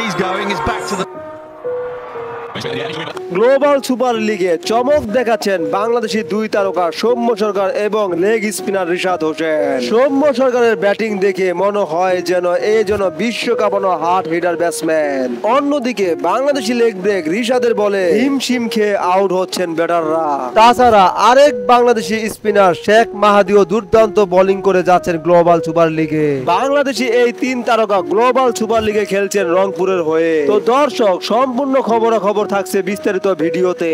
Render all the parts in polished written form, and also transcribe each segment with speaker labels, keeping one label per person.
Speaker 1: He's going. He's back to the.
Speaker 2: Global super লিগে চমক দেখাচ্ছেন বাংলাদেশি দুই তারকা সৌম্য সরকার এবং লেগ স্পিনার রিশাদ হোসেন। সৌম্য সরকারের ব্যাটিং দেখে মনে হয় যেন এই যেন বিশ্বকাপানো হার্ড হিটার ব্যাটসম্যান। অন্যদিকে বাংলাদেশি লেগ ব্রেক রিশাদের বলে হিমশিম খেয়ে আউট হচ্ছেন ব্যাটাররা। তাছাড়া আরেক বাংলাদেশি স্পিনার শেখ মাহাদিও দুর্দান্ত বোলিং করে যাচ্ছেন গ্লোবাল সুপার লিগে। বাংলাদেশি এই তিন তারকা গ্লোবাল সুপার লিগে খেলছেন রংপুরের হয়ে। তো দর্শক, সম্পূর্ণ খবরাখবর থাকছে বিস্তারিত ভিডিওতে।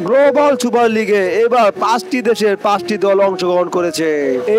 Speaker 2: গ্লোবাল সুপার লিগে এবার 5টি দেশের 5টি দল অংশগ্রহণ করেছে।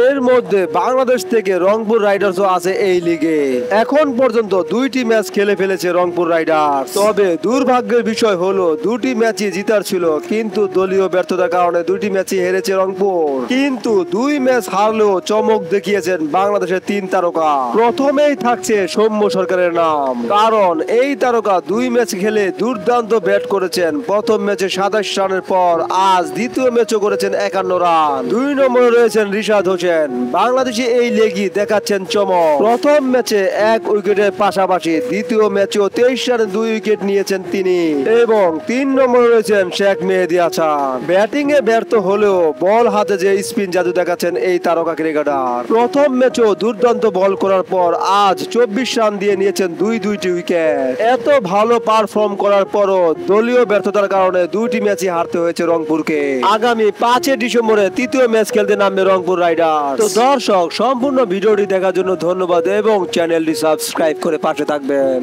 Speaker 2: এর মধ্যে বাংলাদেশ থেকে রংপুর রাইডার্সও আছে এই লিগে। এখন পর্যন্ত 2টি ম্যাচ খেলে ফেলেছে রংপুর রাইডার্স। তবে দুর্ভাগ্যের বিষয় হলো 2টি ম্যাচই জিতার ছিল, কিন্তু দলীয় ব্যর্থতার কারণে 2টি ম্যাচই হেরেছে রংপুর। কিন্তু 2 ম্যাচ হারলেও চমক দেখিয়েছেন বাংলাদেশের 3 তারকা। প্রথমেই থাকছে সৌম্য সরকারের নাম, কারণ এই তারকা 2 ম্যাচ খেলে দুর্দান্ত ব্যাট করেছেন। প্রথম ম্যাচে 27 রানের পর আজ দ্বিতীয় ম্যাচও করেছেন 51 রান। 2 নম্বরে রয়েছেন রিশাদ হোসেন। বাংলাদেশি এই লেগই দেখাচ্ছেন চমক। প্রথম ম্যাচে 1 উইকেটের পাশাপাশি দ্বিতীয় ম্যাচেও 23 রানে 2 উইকেট নিয়েছেন তিনি। এবং 3 নম্বরে রয়েছেন শেখ মেহেদী হাসান। ব্যাটিং এ ব্যর্থ হলেও বল হাতে যে স্পিন জাদু দেখাচ্ছেন এই তারকা ক্রিকেটার। প্রথম ম্যাচেও দুর্দান্ত বল করার পর আজ 24 রান দিয়ে নিয়েছেন 2টি উইকেট। এত ভালো পারফর্ম করার পরও দলীয় ব্যর্থতার কারণে 2টি ম্যাচই হারতে হয়েছে রংপুরকে। আগামী 5 ডিসেম্বরে তৃতীয় ম্যাচ খেলতে নামবে রংপুর রাইডার্স। তো দর্শক, সম্পূর্ণ ভিডিওটি দেখার জন্য ধন্যবাদ এবং চ্যানেলটি সাবস্ক্রাইব করে পাশে থাকবেন।